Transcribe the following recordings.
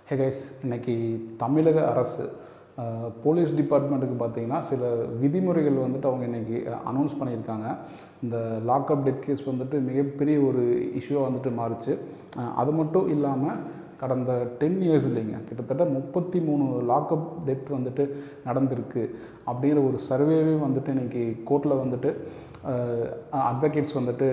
Hey guys, இன்றைக்கி தமிழக அரசு போலீஸ் டிபார்ட்மெண்ட்டுக்கு பார்த்திங்கன்னா சில விதிமுறைகள் வந்துட்டு அவங்க இன்றைக்கி அனௌன்ஸ் பண்ணியிருக்காங்க. இந்த லாக்அப் டெத் கேஸ் வந்துட்டு மிகப்பெரிய ஒரு இஷ்யூவாக வந்துட்டு மாறுச்சு. அது மட்டும் இல்லாமல் கடந்த 10 இயர்ஸ் இல்லைங்க, கிட்டத்தட்ட 33 லாக்அப் டெத் வந்துட்டு நடந்திருக்கு அப்படிங்கிற ஒரு சர்வேவே வந்துட்டு இன்றைக்கி கோர்ட்டில் வந்துட்டு அட்வொகேட்ஸ் வந்துட்டு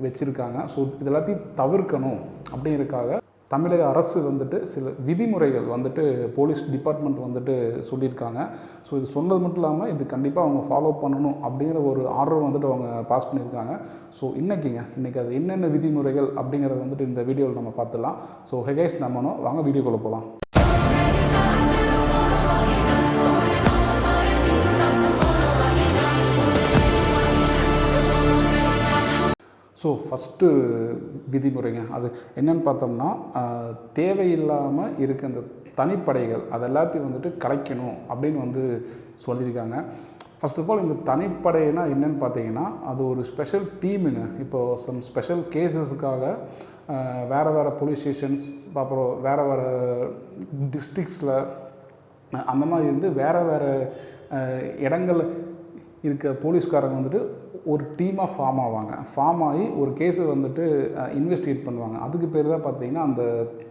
வச்சுருக்காங்க. ஸோ இது எல்லாத்தையும் தவிர்க்கணும் அப்படிங்கிறதுக்காக தமிழக அரசு வந்துட்டு சில விதிமுறைகள் வந்துட்டு போலீஸ் டிபார்ட்மெண்ட் வந்துட்டு சொல்லியிருக்காங்க. ஸோ இது சொன்னது மட்டும் இல்லாமல் இது கண்டிப்பாக அவங்க ஃபாலோ பண்ணணும் அப்படிங்கிற ஒரு ஆர்டர் வந்துட்டு அவங்க பாஸ் பண்ணியிருக்காங்க. ஸோ இன்றைக்கி அது என்னென்ன விதிமுறைகள் அப்படிங்கிறத வந்துட்டு இந்த வீடியோவில் நம்ம பார்த்துடலாம். ஸோ ஹே கைஸ், நம்ம வாங்க வீடியோக்குள்ளே போகலாம். ஸோ ஃபஸ்ட்டு விதிமுறைங்க அது என்னென்னு பார்த்தோம்னா, தேவையில்லாமல் இருக்க அந்த தனிப்படைகள் அது எல்லாத்தையும் வந்துட்டு கலைக்கணும் அப்படின்னு வந்து சொல்லியிருக்காங்க. ஃபர்ஸ்ட் ஆஃப் ஆல் இந்த தனிப்படைனா என்னென்னு பார்த்தீங்கன்னா, அது ஒரு ஸ்பெஷல் டீமுங்க. இப்போது சம் ஸ்பெஷல் கேஸஸுக்காக வேறு போலீஸ் ஸ்டேஷன்ஸ், அப்புறம் வேறு டிஸ்ட்ரிக்ஸில் அந்த மாதிரி இருந்து வேறு இடங்கள் இருக்க போலீஸ்காரங்க வந்துட்டு ஒரு டீமாக ஃபார்ம் ஆகி ஒரு கேஸை வந்துட்டு இன்வெஸ்டிகேட் பண்ணுவாங்க. அதுக்கு பேர் தான் பார்த்திங்கன்னா அந்த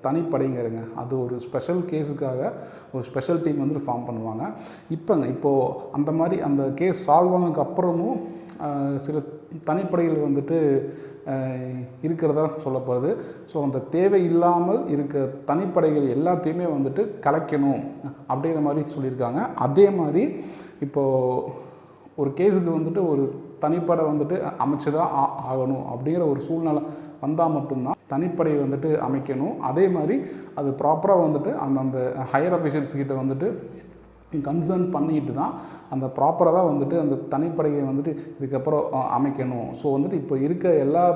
தனிப்படைங்கிறங்க. அது ஒரு ஸ்பெஷல் கேஸுக்காக ஒரு ஸ்பெஷல் டீம் வந்துட்டு ஃபார்ம் பண்ணுவாங்க. இப்போது அந்த மாதிரி அந்த கேஸ் சால்வ் ஆனதுக்கு அப்புறமும் சில தனிப்படைகள் வந்துட்டு இருக்கிறதா சொல்லப்படுது. ஸோ அந்த தேவையில்லாமல் இருக்க தனிப்படைகள் எல்லாத்தையுமே வந்துட்டு கலைக்கணும் அப்படிங்கிற மாதிரி சொல்லியிருக்காங்க. அதே மாதிரி இப்போது ஒரு கேஸுக்கு வந்துட்டு ஒரு தனிப்படை வந்துட்டு அமைச்சு தான் ஆகணும் அப்படிங்கிற ஒரு சூழ்நிலை வந்தால் மட்டும்தான் தனிப்படையை வந்துட்டு அமைக்கணும். அதே மாதிரி அது ப்ராப்பராக வந்துட்டு அந்த ஹையர் அஃபிஷியல்ஸ்கிட்ட வந்துட்டு கன்சர்ன் பண்ணிட்டு தான் அந்த ப்ராப்பராக தான் வந்துட்டு அந்த தனிப்படையை வந்துட்டு இதுக்கப்புறம் அமைக்கணும். ஸோ வந்துட்டு இப்போ இருக்க எல்லா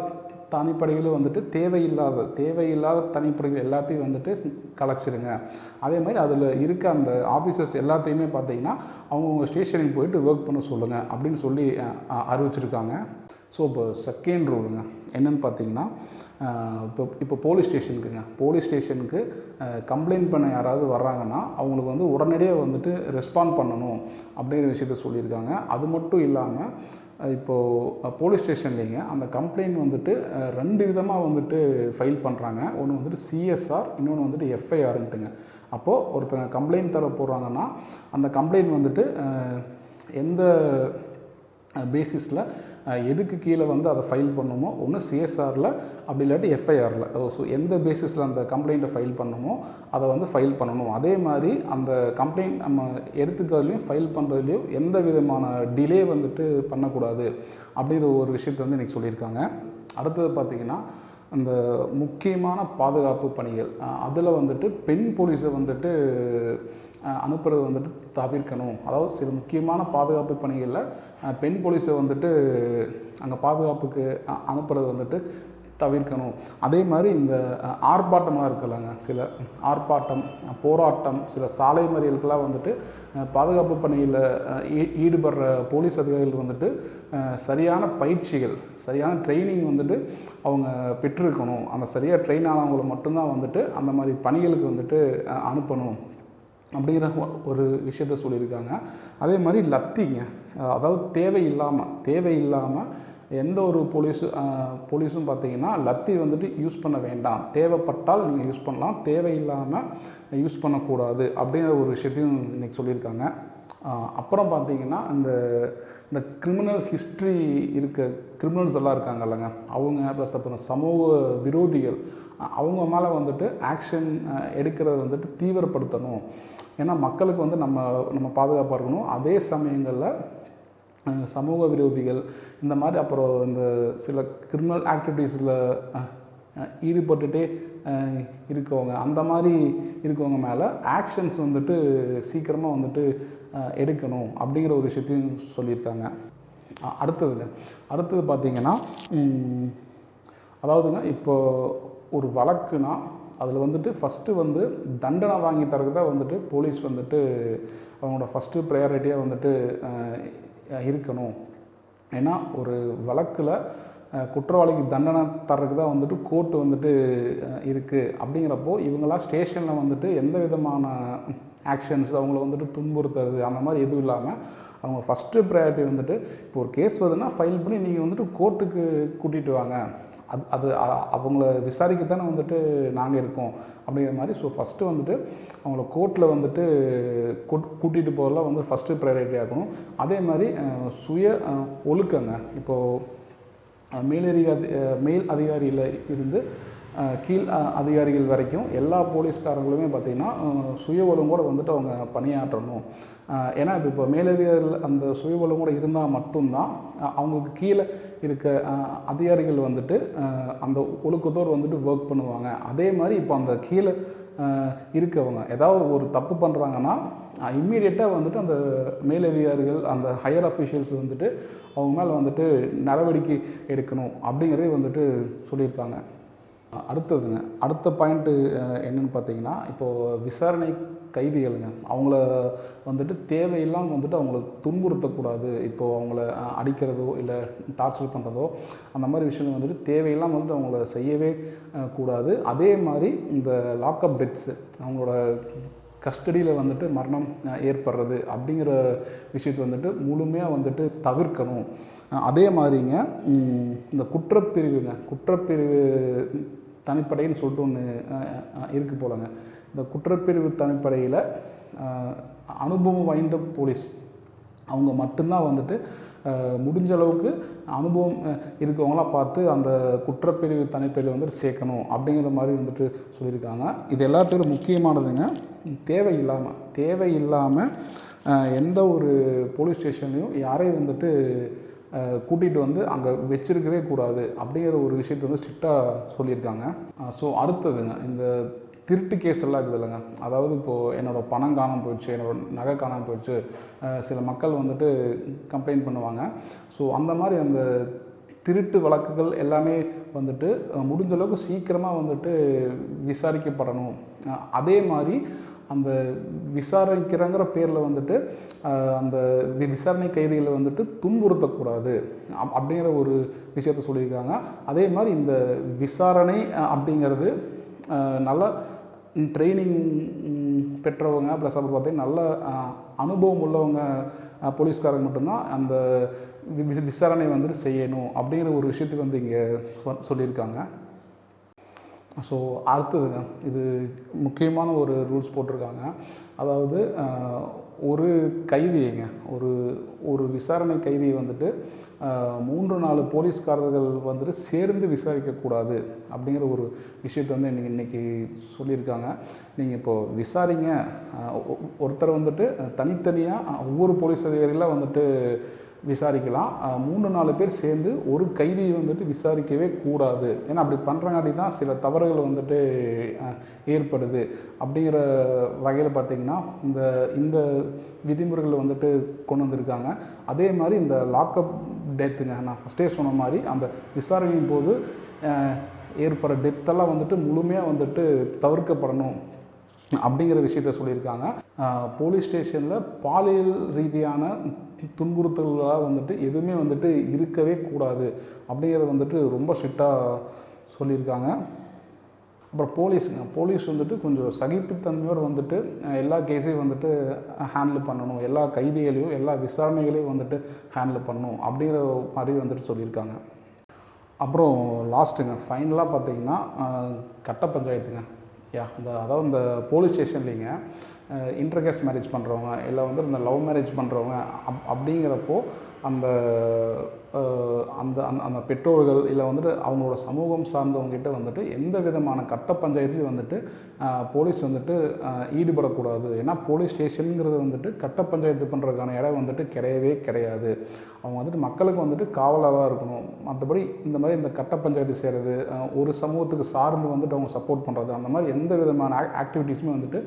தனிப்படைகளும் வந்துட்டு தேவையில்லாத தனிப்படைகள் எல்லாத்தையும் வந்துட்டு கலைச்சிருங்க. அதே மாதிரி அதில் இருக்க அந்த ஆஃபீஸர்ஸ் எல்லாத்தையுமே பார்த்தீங்கன்னா அவங்கவுங்க ஸ்டேஷனுக்கு போயிட்டு ஒர்க் பண்ண சொல்லுங்கள் அப்படின்னு சொல்லி அறிவிச்சிருக்காங்க. ஸோ இப்போ செகண்ட் ரூலுங்க என்னென்னு பார்த்தீங்கன்னா, இப்போ போலீஸ் ஸ்டேஷனுக்கு கம்ப்ளைண்ட் பண்ண யாராவது வர்றாங்கன்னா அவங்களுக்கு வந்து உடனடியாக வந்துட்டு ரெஸ்பாண்ட் பண்ணணும் அப்படிங்கிற விஷயத்த சொல்லியிருக்காங்க. அது மட்டும் இல்லாமல் இப்போது போலீஸ் ஸ்டேஷன்லேங்க அந்த கம்ப்ளைண்ட் வந்துட்டு 2 விதமாக வந்துட்டு ஃபைல் பண்ணுறாங்க. ஒன்று வந்துட்டு சிஎஸ்ஆர், இன்னொன்று வந்துட்டு எஃப்ஐஆர்ன்ட்டுங்க. அப்போது ஒருத்தங்க கம்ப்ளைண்ட் தர போடுறாங்கன்னா அந்த கம்ப்ளைண்ட் வந்துட்டு எந்த பேசிஸில் எதுக்கு கீழே வந்து அதை ஃபைல் பண்ணுமோ, ஒன்று சிஎஸ்ஆரில் அப்படி இல்லாட்டி எஃப்ஐஆரில். ஸோ எந்த பேசிஸில் அந்த கம்ப்ளைண்ட்டை ஃபைல் பண்ணுமோ அதை வந்து ஃபைல் பண்ணணும். அதே மாதிரி அந்த கம்ப்ளைண்ட் நம்ம எடுத்துக்கிறதுலையும் ஃபைல் பண்ணுறதுலையும் எந்த விதமான டிலே வந்துட்டு பண்ணக்கூடாது அப்படிங்கிற ஒரு விஷயத்தை வந்து இன்றைக்கி சொல்லியிருக்காங்க. அடுத்தது பார்த்திங்கன்னா, அந்த முக்கியமான பாதுகாப்பு பணிகள் அதில் வந்துட்டு பெண் போலீஸை வந்துட்டு அனுப்புறது வந்துட்டு தவிர்க்கணும். அதாவது சில முக்கியமான பாதுகாப்பு பணிகளில் பெண் போலீஸை வந்துட்டு அங்கே பாதுகாப்புக்கு அனுப்புறது வந்துட்டு தவிர்க்கணும். அதே மாதிரி இந்த ஆர்ப்பாட்டம்லாம் இருக்குல்லங்க, சில ஆர்ப்பாட்டம், போராட்டம், சில சாலை மறியலுக்கெல்லாம் வந்துட்டு பாதுகாப்பு பணியில் ஈடுபடுற போலீஸ் அதிகாரிகள் வந்துட்டு சரியான பயிற்சிகள், சரியான ட்ரைனிங் வந்துட்டு அவங்க பெற்றிருக்கணும். அந்த சரியாக ட்ரெயின் ஆனவங்களை மட்டும்தான் வந்துட்டு அந்த மாதிரி பணிகளுக்கு வந்துட்டு அனுப்பணும் அப்படிங்கிற ஒரு விஷயத்த சொல்லியிருக்காங்க. அதே மாதிரி லத்திங்க, அதாவது தேவையில்லாமல் எந்த ஒரு போலீஸும் பார்த்திங்கன்னா லத்தி வந்துட்டு யூஸ் பண்ண வேண்டாம். தேவைப்பட்டால் நீங்கள் யூஸ் பண்ணலாம், தேவையில்லாமல் யூஸ் பண்ணக்கூடாது அப்படிங்கிற ஒரு விஷயத்தையும் இன்றைக்கி சொல்லியிருக்காங்க. அப்புறம் பார்த்திங்கன்னா இந்த கிரிமினல் ஹிஸ்ட்ரி இருக்க கிரிமினல்ஸ் எல்லாம் இருக்காங்க இல்லைங்க, அவங்க ப்ளஸ் அப்புறம் சமூக விரோதிகள் அவங்க மேலே வந்துட்டு ஆக்ஷன் எடுக்கிறத வந்துட்டு தீவிரப்படுத்தணும். ஏன்னா மக்களுக்கு வந்து நம்ம பாதுகாப்பாக இருக்கணும். அதே சமயங்களில் சமூக விரோதிகள் இந்த மாதிரி அப்புறம் இந்த சில கிரிமினல் ஆக்டிவிட்டீஸில் ஈடுபட்டுகிட்டே இருக்கவங்க, அந்த மாதிரி இருக்கவங்க மேலே ஆக்ஷன்ஸ் வந்துட்டு சீக்கிரமாக வந்துட்டு எடுக்கணும் அப்படிங்கிற ஒரு விஷயத்தையும் சொல்லியிருக்காங்க. அடுத்தது பார்த்திங்கன்னா, அதாவதுங்க இப்போது ஒரு வழக்குனா அதில் வந்துட்டு ஃபஸ்ட்டு வந்து தண்டனை வாங்கி தரது தான் வந்துட்டு போலீஸ் வந்துட்டு அவங்களோட ஃபஸ்ட்டு ப்ரையாரிட்டியாக வந்துட்டு இருக்கணும். ஏன்னா ஒரு வழக்கில் குற்றவாளிக்கு தண்டனை தர்றதுக்கு தான் வந்துட்டு கோர்ட்டு வந்துட்டு இருக்குது. அப்படிங்கிறப்போ இவங்களாம் ஸ்டேஷனில் வந்துட்டு எந்த விதமான ஆக்ஷன்ஸ் அவங்கள வந்துட்டு துன்புறுத்துறது அந்த மாதிரி எதுவும் இல்லாமல் அவங்க ஃபஸ்ட்டு ப்ரையாரிட்டி வந்துட்டு இப்போ ஒரு கேஸ் வருதுன்னா ஃபைல் பண்ணி நீங்கள் வந்துட்டு கோர்ட்டுக்கு கூட்டிகிட்டு வாங்க, அது அவங்கள விசாரிக்கத்தானே வந்துட்டு நாங்கள் இருக்கோம் அப்படிங்கிற மாதிரி. ஸோ ஃபஸ்ட்டு வந்துட்டு அவங்கள கோர்ட்டில் வந்துட்டு கூட்டிகிட்டு போகிறதுலாம் வந்து ஃபஸ்ட்டு ப்ரையாரிட்டி ஆகணும். அதே மாதிரி சுய ஒழுக்கங்க. இப்போது மேல் அதிகாரியில் இருந்து கீழ் அதிகாரிகள் வரைக்கும் எல்லா போலீஸ்காரங்களுமே பார்த்திங்கன்னா சுய ஒழுங்கோடு வந்துட்டு அவங்க பணியாற்றணும். ஏன்னா இப்போ மேலதிகாரிகள் அந்த சுய ஒழுங்கோடு இருந்தால் மட்டும்தான் அவங்களுக்கு கீழே இருக்க அதிகாரிகள் வந்துட்டு அந்த ஒழுக்கத்தோடு வந்துட்டு ஒர்க் பண்ணுவாங்க. அதே மாதிரி இப்போ அந்த கீழே இருக்கவங்க ஏதாவது ஒரு தப்பு பண்ணுறாங்கன்னா இம்மீடியட்டாக வந்துட்டு அந்த மேலதிகாரிகள் அந்த ஹையர் அஃபிஷியல்ஸ் வந்துட்டு அவங்க மேலே வந்துட்டு நடவடிக்கை எடுக்கணும் அப்படிங்கிறதே வந்துட்டு சொல்லியிருக்காங்க. அடுத்ததுங்க, அடுத்த பாயிண்ட்டு என்னென்னு பார்த்தீங்கன்னா, இப்போது விசாரணை கைதிகளுங்க அவங்கள வந்துட்டு தேவையில்லாமல் வந்துட்டு அவங்கள துன்புறுத்தக்கூடாது. இப்போது அவங்கள அடிக்கிறதோ இல்லை டார்ச்சர் பண்ணுறதோ அந்த மாதிரி விஷயங்கள் வந்துட்டு தேவையில்லாமல் வந்துட்டு அவங்கள செய்யவே கூடாது. அதே மாதிரி இந்த லாக்அப் டெத்ஸு அவங்களோட கஸ்டடியில் வந்துட்டு மரணம் ஏற்படுறது அப்படிங்கிற விஷயத்தை வந்துட்டு முழுமையாக வந்துட்டு தவிர்க்கணும். அதே மாதிரிங்க இந்த குற்றப்பிரிவு தனிப்படைன்னு சொல்லிட்டு ஒன்று இருக்குது போலங்க. இந்த குற்றப்பிரிவு தனிப்படையில் அனுபவம் வாய்ந்த போலீஸ் அவங்க மட்டும்தான் வந்துட்டு முடிஞ்ச அளவுக்கு அனுபவம் இருக்கவங்களாம் பார்த்து அந்த குற்றப்பிரிவு தனிப்படையில் வந்துட்டு சேர்க்கணும் அப்படிங்கிற மாதிரி வந்துட்டு சொல்லியிருக்காங்க. இது எல்லாத்துக்கும் முக்கியமானதுங்க. தேவையில்லாமல் எந்த ஒரு போலீஸ் ஸ்டேஷன்லையும் யாரையும் வந்துட்டு கூட்டிகிட்டு வந்து அங்கே வச்சிருக்கவே கூடாது அப்படிங்கிற ஒரு விஷயத்தை வந்து ஸ்ட்ரிக்டாக சொல்லியிருக்காங்க. ஸோ அடுத்ததுங்க, இந்த திருட்டு கேஸ் எல்லாம் இருக்குது இல்லைங்க. அதாவது இப்போது என்னோடய பணம் காணாமல் போயிடுச்சு, என்னோடய நகை காணாமல் போயிடுச்சு, சில மக்கள் வந்துட்டு கம்ப்ளைண்ட் பண்ணுவாங்க. ஸோ அந்த மாதிரி அந்த திருட்டு வழக்குகள் எல்லாமே வந்துட்டு முடிஞ்ச அளவுக்கு சீக்கிரமாக வந்துட்டு விசாரிக்கப்படணும். அதே மாதிரி அந்த விசாரிக்கிறங்கிற பேரில் வந்துட்டு அந்த விசாரணை கைதிகளை வந்துட்டு துன்புறுத்தக்கூடாது அப்படிங்கிற ஒரு விஷயத்த சொல்லியிருக்காங்க. அதே மாதிரி இந்த விசாரணை அப்படிங்கிறது நல்ல ட்ரைனிங் பெற்றவங்க ப்ளஸ் அப்புறம் பார்த்தீங்கன்னா நல்ல அனுபவம் உள்ளவங்க போலீஸ்காரங்க மட்டும்தான் அந்த விசாரணை வந்துட்டு செய்யணும் அப்படிங்கிற ஒரு விஷயத்துக்கு வந்து இங்கே சொல்லியிருக்காங்க. ஸோ அடுத்ததுங்க, இது முக்கியமான ஒரு ரூல்ஸ் போட்டிருக்காங்க. அதாவது ஒரு கைதியைங்க ஒரு விசாரணை கைதியை வந்துட்டு 3-4 போலீஸ்காரர்கள் வந்துட்டு சேர்ந்து விசாரிக்கக்கூடாது அப்படிங்கிற ஒரு விஷயத்தை வந்து இன்றைக்கி சொல்லியிருக்காங்க. நீங்கள் இப்போது விசாரிங்க, ஒருத்தர் வந்துட்டு தனித்தனியாக ஒவ்வொரு போலீஸ் அதிகாரிகளாக வந்துட்டு விசாரிக்கலாம். 3-4 பேர் சேர்ந்து ஒரு கைதியை வந்துட்டு விசாரிக்கவே கூடாது. ஏன்னா அப்படி பண்ணுறங்காட்டி தான் சில தவறுகள் வந்துட்டு ஏற்படுது. அப்படிங்கிற வகையில் பார்த்திங்கன்னா இந்த விதிமுறைகள் வந்துட்டு கொண்டு வந்திருக்காங்க. அதே மாதிரி இந்த லாக்அப் டெத்துங்க, நான் ஃபஸ்ட்டே சொன்ன மாதிரி அந்த விசாரணையின் போது ஏற்படுற டெத்தெல்லாம் வந்துட்டு முழுமையாக வந்துட்டு தவிர்க்கப்படணும் அப்படிங்கிற விஷயத்த சொல்லியிருக்காங்க. போலீஸ் ஸ்டேஷனில் பாலியல் ரீதியான துன்புறுத்தல்களாக வந்துட்டு எதுவுமே வந்துட்டு இருக்கவே கூடாது அப்படிங்கிறத வந்துட்டு ரொம்ப ஸ்ட்ரிக்டாக சொல்லியிருக்காங்க. அப்புறம் போலீஸ் வந்துட்டு கொஞ்சம் சகிப்புத்தன்மையோடு வந்துட்டு எல்லா கேஸையும் வந்துட்டு ஹேண்டில் பண்ணணும், எல்லா கைதிகளையும் எல்லா விசாரணைகளையும் வந்துட்டு ஹேண்டில் பண்ணணும் அப்படிங்கிற மாதிரி வந்துட்டு சொல்லியிருக்காங்க. அப்புறம் லாஸ்ட்டுங்க, ஃபைனலாக பார்த்திங்கன்னா கட்ட பஞ்சாயத்துங்க. அதாவது இந்த போலீஸ் ஸ்டேஷன்லேங்க இன்டர்கேஸ்ட் மேரேஜ் பண்ணுறவங்க இல்லை வந்து இந்த லவ் மேரேஜ் பண்ணுறவங்க அப்படிங்கிறப்போ அந்த அந்த அந்த பெற்றோர்கள் இல்லை வந்துட்டு அவங்களோட சமூகம் சார்ந்தவங்ககிட்ட வந்துட்டு எந்த விதமான கட்ட பஞ்சாயத்துலையும் வந்துட்டு போலீஸ் வந்துட்டு ஈடுபடக்கூடாது. ஏன்னா போலீஸ் ஸ்டேஷனுங்கிறது வந்துட்டு கட்ட பஞ்சாயத்து பண்ணுறதுக்கான இடம் வந்துட்டு கிடையாது. அவங்க வந்துட்டு மக்களுக்கு வந்துட்டு காவலாக தான் இருக்கணும். மற்றபடி இந்த மாதிரி இந்த கட்ட பஞ்சாயத்து செய்கிறது, ஒரு சமூகத்துக்கு சார்ந்து வந்துட்டு அவங்க சப்போர்ட் பண்ணுறது, அந்த மாதிரி எந்த விதமான ஆக்டிவிட்டீஸுமே வந்துட்டு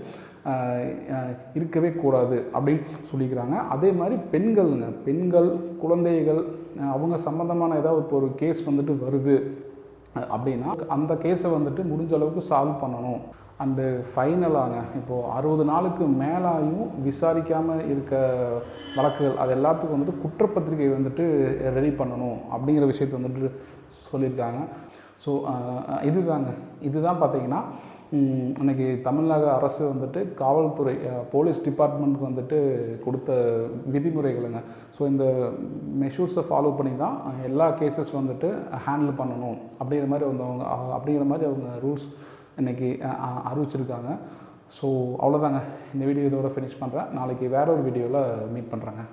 இருக்கவே கூடாது அப்படின்னு சொல்லிக்கிறாங்க. அதே மாதிரி பெண்கள் குழந்தைகள் அவங்க சம்மந்தமான ஏதாவது இப்போ ஒரு கேஸ் வந்துட்டு வருது அப்படின்னா அந்த கேஸை வந்துட்டு முடிஞ்ச அளவுக்கு சால்வ் பண்ணணும். அண்டு ஃபைனலாங்க இப்போது 60 நாளுக்கு மேலாயும் விசாரிக்காமல் இருக்க வழக்குகள் அது எல்லாத்துக்கும் வந்துட்டு குற்றப்பத்திரிகை வந்துட்டு ரெடி பண்ணணும் அப்படிங்கிற விஷயத்தை வந்துட்டு சொல்லியிருக்காங்க. ஸோ இதுதான் பார்த்திங்கன்னா இன்றைக்கி தமிழ்நாடு அரசு வந்துட்டு காவல்துறை போலீஸ் டிபார்ட்மெண்ட்டுக்கு வந்துட்டு கொடுத்த விதிமுறைகளுங்க. ஸோ இந்த மெஷூர்ஸை ஃபாலோ பண்ணி தான் எல்லா கேசஸ் வந்துட்டு ஹேண்டில் பண்ணணும் அப்படிங்கிற மாதிரி அவங்க ரூல்ஸ் இன்றைக்கி அறிவிச்சிருக்காங்க. ஸோ அவ்வளோதாங்க, இந்த வீடியோ இதோட ஃபினிஷ் பண்ணுறேன். நாளைக்கு வேற ஒரு வீடியோவில் மீட் பண்ணுறேங்க.